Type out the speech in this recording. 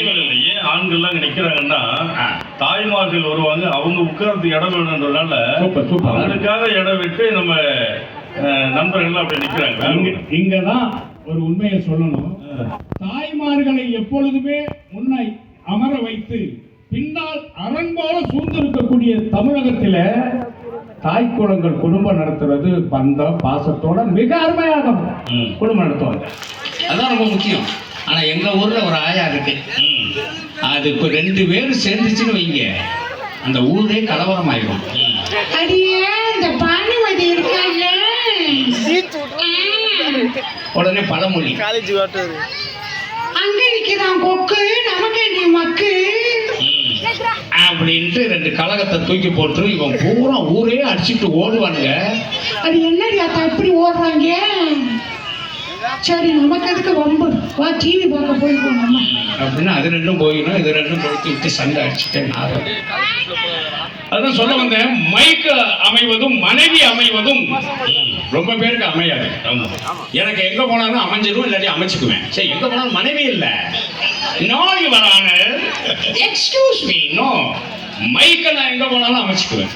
பெண்கள்லயே ஆண்கள்லாம் அங்க நிக்கிறாங்கன்னா தாய்மார்கள் வருவாங்க, அவங்க உட்கார்றதுக்கு இடம் வேணும்ன்றதுனால அவங்களுக்காக இடம் விட்டு நம்ம நண்பர்கள் அப்படி நிக்கிறாங்க. இங்கதான் ஒரு உண்மையை சொல்லணும். தாய்மார்களை எப்பொழுதுமே முன்னை அமர வைத்து பின்னால் அரண் போல சூழ்ந்திருக்கக்கூடிய தமிழகத்தில தாய் குளங்கள் குடும்பம் நடத்துறது பந்த பாசத்தோட மிக அருமையாக குடும்பம் நடத்துவாங்க. அதான் ரொம்ப முக்கியம். ஆனா எங்க ஊர்ல ஒரு ஆயா இருக்கு, அது இப்ப 2 பேரும் சேர்ந்துச்சுன்னு வைங்க, அந்த ஊரே கலவரமாயிடும். அடியே இந்த பானுமதி இருக்கால, உடனே பழமொழி அங்க நிக்கிறான் கொக்கு நமக்கு நீ மக்கு அப்படின்ட்டு 2 கலகத்தை தூக்கி போட்டு இவன் பூரா ஊரே அடிச்சுட்டு ஓடுவானுங்க. அது என்னடி அத்தா இப்படி ஓடுறாங்க? சரி நமக்கு எதுக்கு வம்பு, வா டிவி பார்க்க போயிருக்கோம் நம்ம அப்படின்னா அது 2 போயிடும், இது 2 போயிட்டு விட்டு சண்டை அடிச்சுட்டேன். அதான் சொல்ல வந்தேன், மைக்கு அமைவதும் மனைவி அமைவதும் ரொம்ப பேருக்கு அமையாது. எனக்கு எங்க போனாலும் அமைஞ்சிடும், இல்லாட்டி அமைச்சுக்குவேன். சரி, எங்க போனாலும் மனைவி இல்ல, no your honour, excuse me, no, மைக்கை நான் எங்க போனாலும் அமைச்சுக்குவேன்.